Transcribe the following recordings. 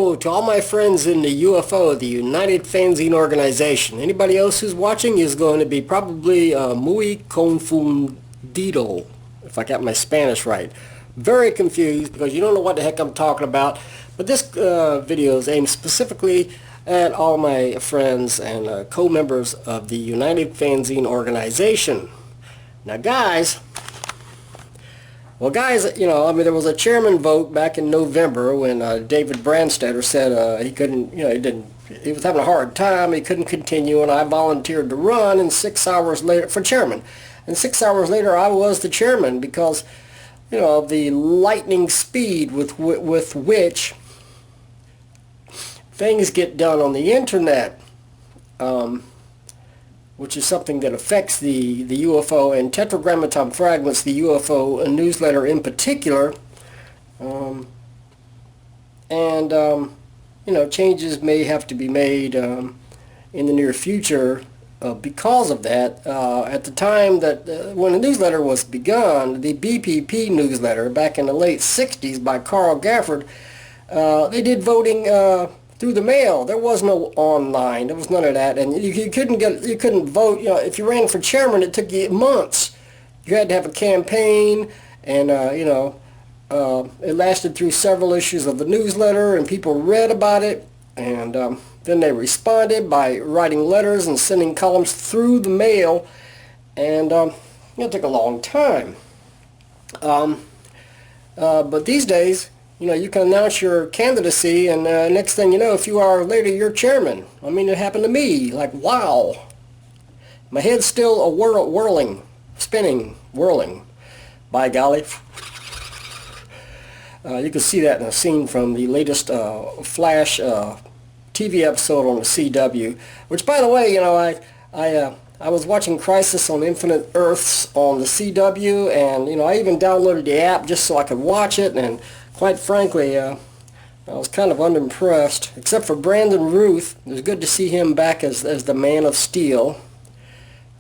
hello to all my friends in the UFO, the United Fanzine Organization. Anybody else who's watching is going to be probably muy confundido, if I got my Spanish right. Very confused because you don't know what the heck I'm talking about. But this video is aimed specifically at all my friends and co-members of the United Fanzine Organization. Now guys, you know, I mean, there was a chairman vote back in November when David Brandstetter said he couldn't, you know, he was having a hard time, he couldn't continue, and I volunteered to run, and 6 hours later, for chairman, and 6 hours later I was the chairman because, you know, the lightning speed with which things get done on the internet, which is something that affects the UFO and Tetragrammaton Fragments, the UFO newsletter in particular. You know, changes may have to be made in the near future because of that. At the time that when the newsletter was begun, the BPP newsletter back in the late 60s by Sam Gafford, they did voting through the mail. There was no online. There was none of that, and you couldn't vote. You know, if you ran for chairman, it took you months. You had to have a campaign, and you know, it lasted through several issues of the newsletter, and people read about it, and then they responded by writing letters and sending columns through the mail, and it took a long time. But these days, you know, you can announce your candidacy, and next thing you know, a few hours later, you're chairman. I mean, it happened to me. Like, wow. My head's still whirling, spinning, whirling. By golly. You can see that in a scene from the latest Flash TV episode on the CW. Which, by the way, you know, I was watching Crisis on Infinite Earths on the CW, and, you know, I even downloaded the app just so I could watch it, and quite frankly, I was kind of unimpressed, except for Brandon Ruth. It was good to see him back as the Man of Steel,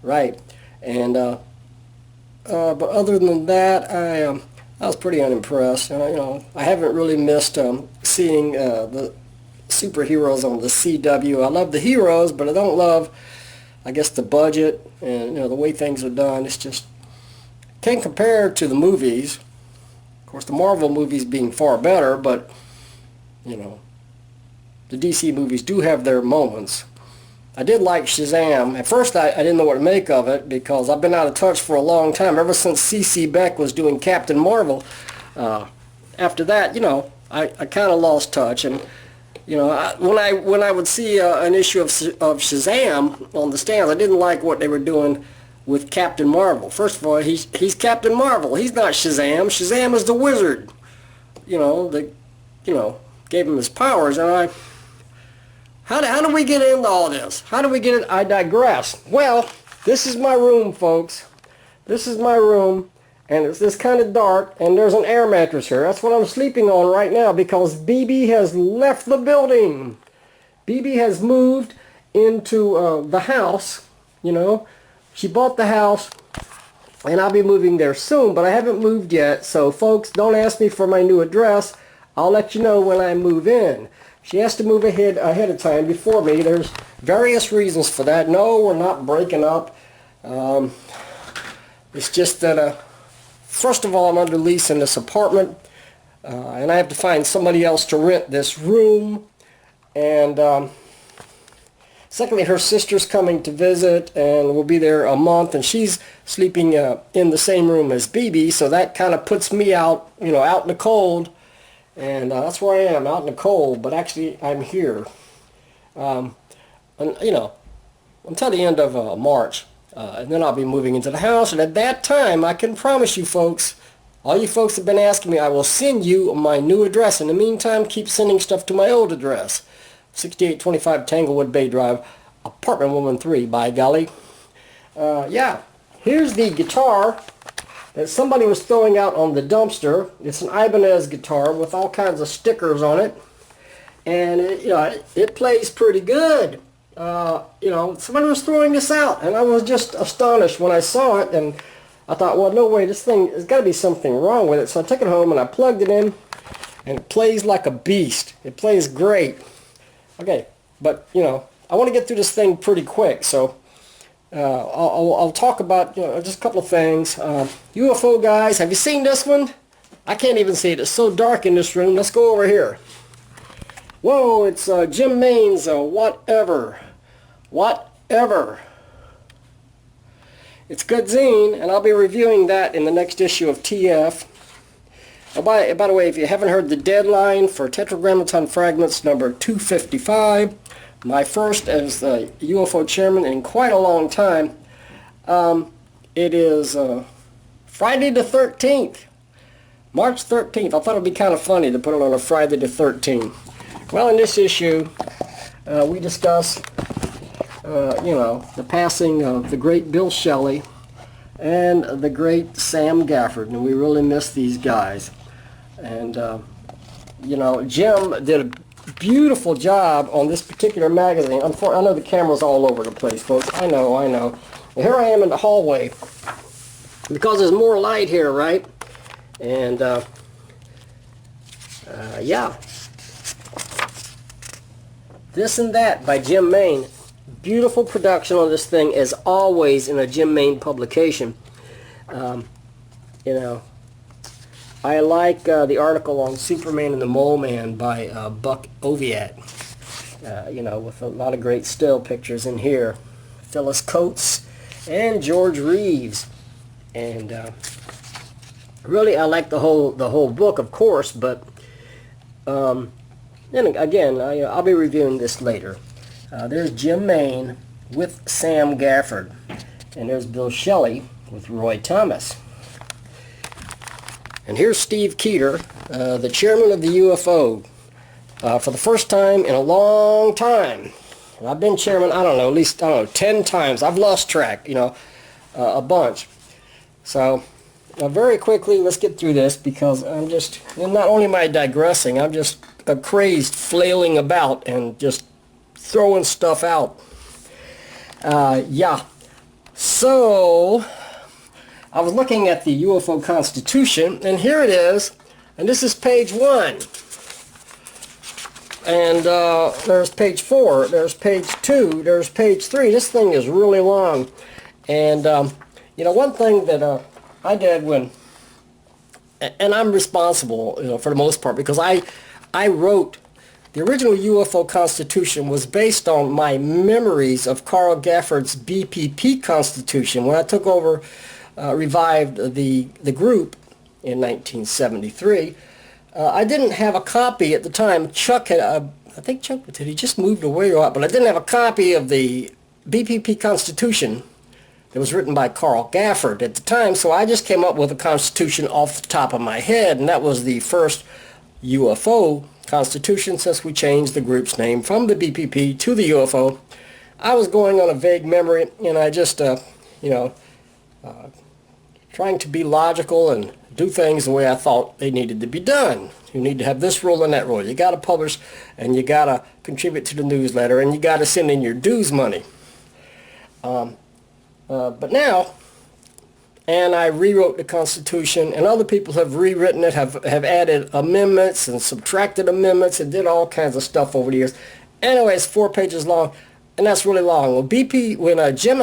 right? And but other than that, I was pretty unimpressed. And you know, I haven't really missed seeing the superheroes on the CW. I love the heroes, but I don't love, I guess, the budget and, you know, the way things are done. It's just can't compare to the movies. Of course, the Marvel movies being far better, but, you know, the DC movies do have their moments. I did like Shazam. At first, I didn't know what to make of it because I've been out of touch for a long time, ever since C.C. Beck was doing Captain Marvel. After that, you know, I kind of lost touch. And, you know, when I would see an issue of Shazam on the stands, I didn't like what they were doing with Captain Marvel. First of all, he's Captain Marvel. He's not Shazam. Shazam is the wizard. You know, gave him his powers. And how do we get into all this? How do we get it? I digress. Well, this is my room, folks. This is my room, and it's this kind of dark, and there's an air mattress here. That's what I'm sleeping on right now because BB has left the building. BB has moved into the house, you know. She bought the house, and I'll be moving there soon, but I haven't moved yet. So, folks, don't ask me for my new address. I'll let you know when I move in. She has to move ahead of time before me. There's various reasons for that. No, we're not breaking up. It's just that, first of all, I'm under lease in this apartment, and I have to find somebody else to rent this room. And secondly, her sister's coming to visit, and we'll be there a month, and she's sleeping in the same room as BB, so that kind of puts me out, you know, out in the cold, and that's where I am, out in the cold, but actually I'm here, and, you know, until the end of March, and then I'll be moving into the house, and at that time, I can promise you folks, all you folks have been asking me, I will send you my new address. In the meantime, keep sending stuff to my old address. 6825 Tanglewood Bay Drive, apartment 113, by golly. Yeah, here's the guitar that somebody was throwing out on the dumpster. It's an Ibanez guitar with all kinds of stickers on it. And, you know, it plays pretty good. You know, somebody was throwing this out, and I was just astonished when I saw it, and I thought, well, no way, this thing, there's got to be something wrong with it. So I took it home, and I plugged it in, and it plays like a beast. It plays great. Okay, but you know, I want to get through this thing pretty quick, so I'll talk about, you know, just a couple of things. UFO guys, have you seen this one? I can't even see it. It's so dark in this room. Let's go over here. Whoa, it's Jim Main's Whatever. Whatever. It's good zine, and I'll be reviewing that in the next issue of TF. Oh, by the way, if you haven't heard the deadline for Tetragrammaton Fragments number 255, my first as the UFO chairman in quite a long time, it is Friday the 13th, March 13th. I thought it would be kind of funny to put it on a Friday the 13th. Well, in this issue, we discuss you know, the passing of the great Bill Schelly and the great Sam Gafford, and we really miss these guys. And you know, Jim did a beautiful job on this particular magazine. I know the camera's all over the place, folks. I know. And here I am in the hallway because there's more light here, right? And yeah, This and That by Jim Main. Beautiful production on this thing, as always in a Jim Main publication. You know, I like the article on Superman and the Mole Man by Buck Oviatt. You know, with a lot of great still pictures in here. Phyllis Coates and George Reeves. And really, I like the whole book, of course, but then again, I'll be reviewing this later. There's Jim Main with Sam Gafford, and there's Bill Schelly with Roy Thomas. And here's Steve Keeter, the chairman of the UFO, for the first time in a long time. And I've been chairman, I don't know, at least, I don't know, 10 times. I've lost track, you know, a bunch. So, very quickly, let's get through this, because I'm just, not only am I digressing, I'm just crazed, flailing about, and just throwing stuff out. Yeah. So, I was looking at the UFO Constitution, and here it is, and this is page 1. And there's page 4, there's page 2, there's page 3. This thing is really long. And, you know, one thing that I did when, and I'm responsible, you know, for the most part, because I wrote, the original UFO Constitution was based on my memories of Carl Gafford's BPP Constitution. When I took over, revived the group in 1973, I didn't have a copy at the time. Chuck had, I think Chuck, did he just moved away or what? But I didn't have a copy of the BPP Constitution that was written by Carl Gafford at the time, so I just came up with a constitution off the top of my head, and that was the first UFO Constitution since we changed the group's name from the BPP to the UFO. I was going on a vague memory, and I just, you know, trying to be logical and do things the way I thought they needed to be done. You need to have this rule and that rule. You got to publish, and you got to contribute to the newsletter, and you got to send in your dues money. But now, and I rewrote the Constitution, and other people have rewritten it, have added amendments and subtracted amendments and did all kinds of stuff over the years. Anyway, it's 4 pages long, and that's really long. Well, when Jim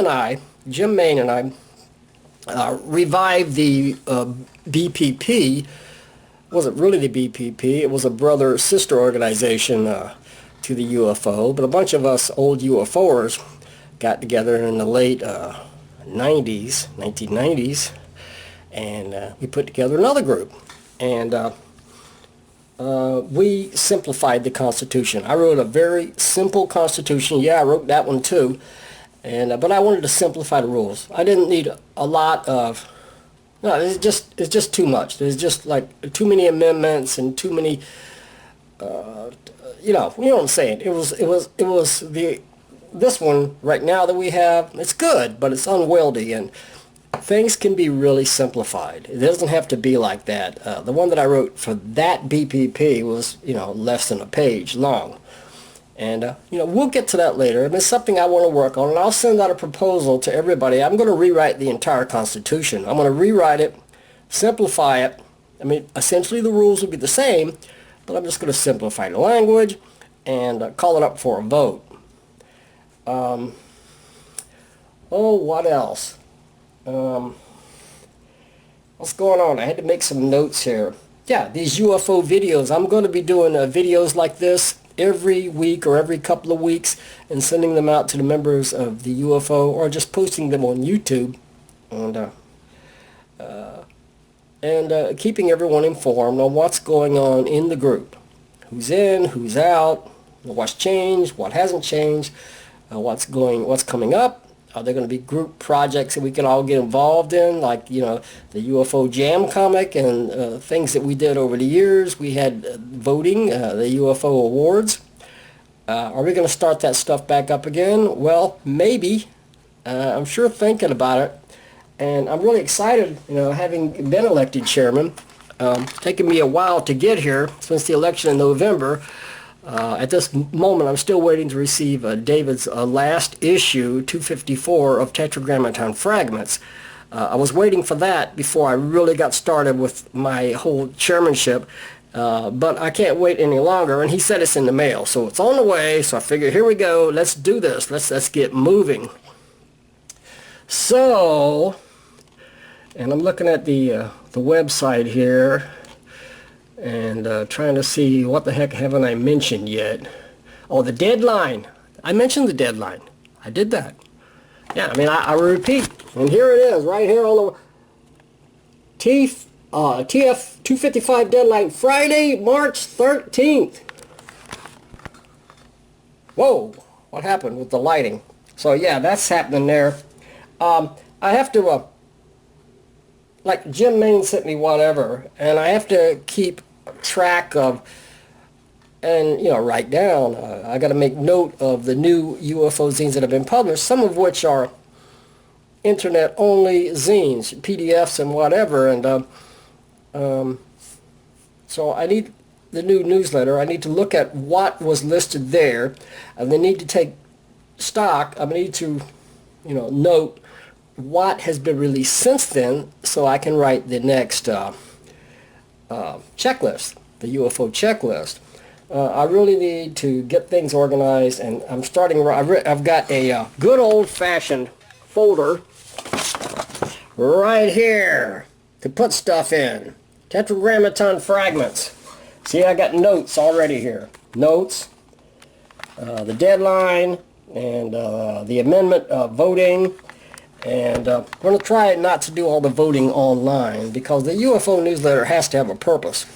Main and I revived the BPP, wasn't really the BPP, it was a brother-sister organization to the UFO, but a bunch of us old UFOers got together in the late 1990s, and we put together another group, and we simplified the Constitution. I wrote a very simple Constitution. Yeah, I wrote that one too, and but I wanted to simplify the rules. I didn't need a lot of, no, it's just too much. There's just like too many amendments and too many, you know what I'm saying. It was this one right now that we have, it's good, but it's unwieldy, and things can be really simplified. It doesn't have to be like that. The one that I wrote for that BPP was, you know, less than a page long. And, you know, we'll get to that later. And it's something I want to work on, and I'll send out a proposal to everybody. I'm going to rewrite the entire Constitution. I'm going to rewrite it, simplify it. I mean, essentially the rules will be the same, but I'm just going to simplify the language and call it up for a vote. Oh, what else? What's going on? I had to make some notes here. Yeah, these UFO videos. I'm going to be doing videos like this every week or every couple of weeks and sending them out to the members of the UFO, or just posting them on YouTube and keeping everyone informed on what's going on in the group. Who's in, who's out, what's changed, what hasn't changed, what's coming up. Are there going to be group projects that we can all get involved in, like, you know, the UFO Jam comic and things that we did over the years? We had voting, the UFO awards. Are we going to start that stuff back up again? Well, maybe. I'm sure thinking about it. And I'm really excited, you know, having been elected chairman. Taken me a while to get here since the election in November. At this moment, I'm still waiting to receive David's last issue, 254, of Tetragrammaton Fragments. I was waiting for that before I really got started with my whole chairmanship, but I can't wait any longer, and he said it's in the mail, so it's on the way, so I figured, here we go, let's do this, let's get moving. So, and I'm looking at the website here, and trying to see what the heck haven't I mentioned yet. Oh, the deadline. I mentioned the deadline. I did that. Yeah, I mean, I repeat, and here it is, right here on the TF 255 deadline, Friday, March 13th. Whoa, what happened with the lighting? So yeah, that's happening there. I have to, like Jim Main sent me whatever, and I have to keep track of, and, you know, write down, I got to make note of the new UFO zines that have been published, some of which are internet only zines, PDFs and whatever, and so I need the new newsletter. I need to look at what was listed there, and they need to take stock. I need to, you know, note what has been released since then, so I can write the next checklist, the UFO checklist. I really need to get things organized, and I'm starting. I've got a good old-fashioned folder right here to put stuff in. Tetragrammaton Fragments. See, I got notes already here. Notes, the deadline, and the amendment voting. And we're going to try not to do all the voting online, because the UFO newsletter has to have a purpose.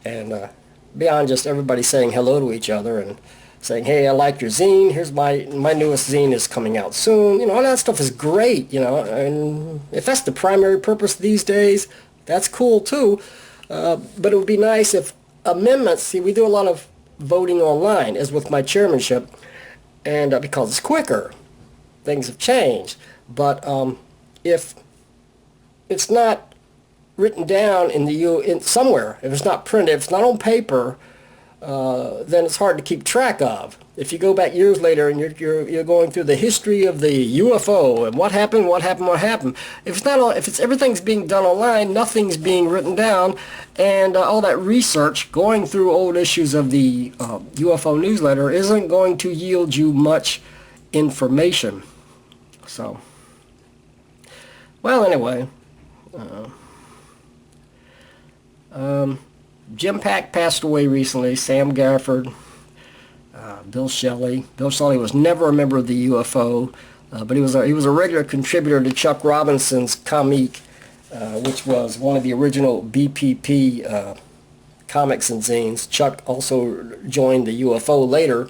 And beyond just everybody saying hello to each other and saying, hey, I like your zine, here's my newest zine is coming out soon. You know, all that stuff is great, you know, and if that's the primary purpose these days, that's cool too. But it would be nice if amendments, see, we do a lot of voting online, as with my chairmanship, and because it's quicker, things have changed. But if it's not written down in somewhere, if it's not printed, if it's not on paper, then it's hard to keep track of. If you go back years later and you're going through the history of the UFO and what happened, if it's not all, if everything's being done online, nothing's being written down, and all that research going through old issues of the UFO newsletter isn't going to yield you much information. So. Well, anyway, Jim Pack passed away recently. Sam Gafford, Bill Schelly. Bill Schelly was never a member of the UFO, but he was a regular contributor to Chuck Robinson's Comique, which was one of the original BPP comics and zines. Chuck also joined the UFO later,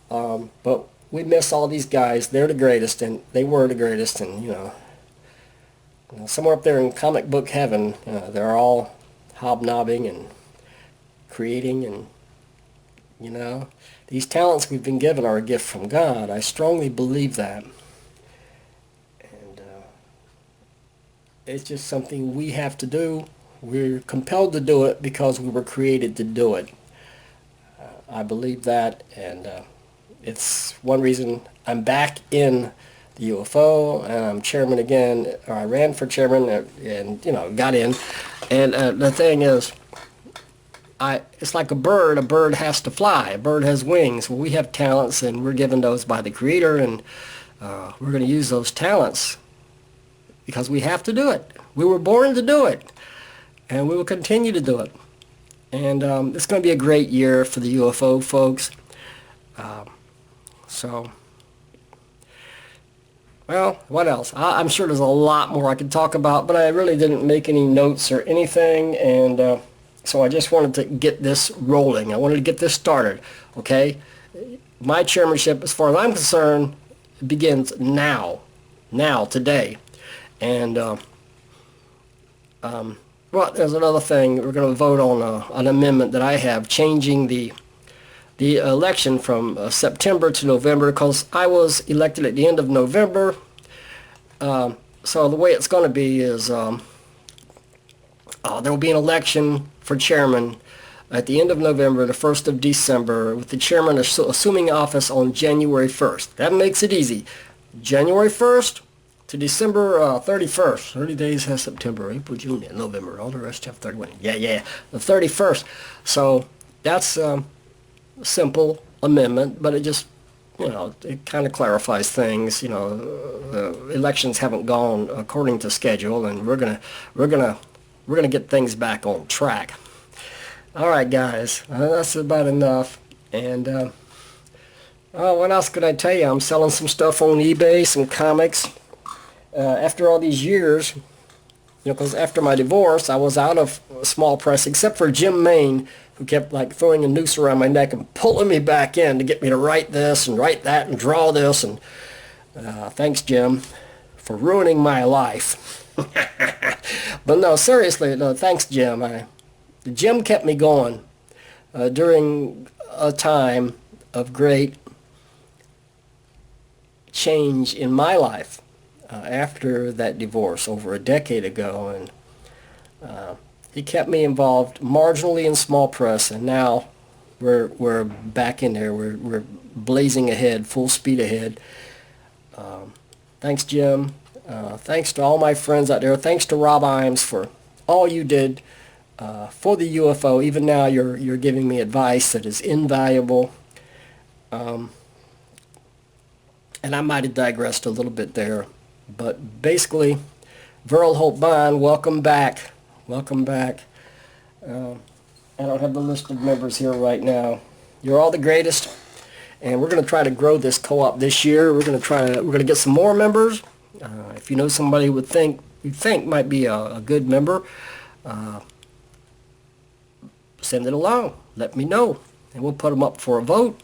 but we miss all these guys. They're the greatest, and they were the greatest, and you know, somewhere up there in comic book heaven, they're all hobnobbing and creating, and you know, these talents we've been given are a gift from God. I strongly believe that, and it's just something we have to do. We're compelled to do it because we were created to do it. I believe that, and it's one reason I'm back in the UFO, and I'm chairman again, or I ran for chairman and you know, got in. And the thing is, it's like a bird. A bird has to fly. A bird has wings. Well, we have talents, and we're given those by the Creator, and we're going to use those talents because we have to do it. We were born to do it, and we will continue to do it. And it's going to be a great year for the UFO folks. Well, what else? I'm sure there's a lot more I could talk about, but I really didn't make any notes or anything, and so I just wanted to get this rolling. I wanted to get this started, okay? My chairmanship, as far as I'm concerned, begins now, today. And, well, there's another thing. We're going to vote on an amendment that I have, changing the election from September to November, because I was elected at the end of November. So the way it's going to be is there will be an election for chairman at the end of November, the 1st of December, with the chairman assuming office on January 1st. That makes it easy. January 1st to December 31st. 30 days has September, April, June, and November. All the rest have 31. Yeah. The 31st. So that's simple amendment, but it just, it kind of clarifies things. The elections haven't gone according to schedule, and we're gonna get things back on track. All right, guys, that's about enough. And what else could I tell you? I'm selling some stuff on eBay, some comics. After all these years, because after my divorce, I was out of small press, except for Jim Main, who kept like throwing a noose around my neck and pulling me back in to get me to write this and write that and draw this. And thanks, Jim, for ruining my life. But no, seriously, no, thanks, Jim. Jim kept me going during a time of great change in my life after that divorce over a decade ago, and he kept me involved marginally in small press, and now we're back in there. We're blazing ahead, full speed ahead. Thanks, Jim. Thanks to all my friends out there. Thanks to Rob Imes for all you did for the UFO. Even now, you're giving me advice that is invaluable. And I might have digressed a little bit there, but basically, Verl Hope Bond, welcome back. Welcome back. I don't have the list of members here right now. You're all the greatest, and we're going to try to grow this co-op this year. We're going to get some more members. If you know somebody you think might be a good member, send it along. Let me know, and we'll put them up for a vote.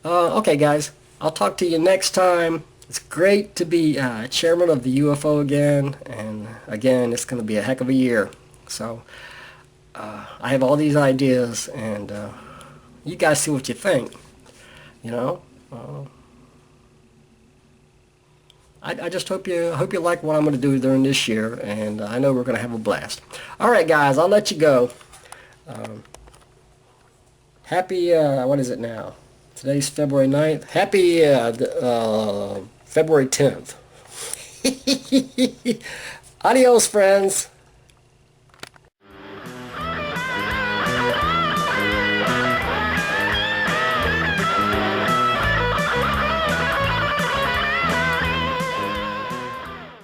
Okay, guys, I'll talk to you next time. It's great to be chairman of the UFO again, and again, it's going to be a heck of a year. So I have all these ideas, and you guys see what you think. I just hope you like what I'm going to do during this year, and I know we're going to have a blast. All right, guys, I'll let you go. Happy, what is it now? Today's February 9th. Happy February 10th. Adios, friends.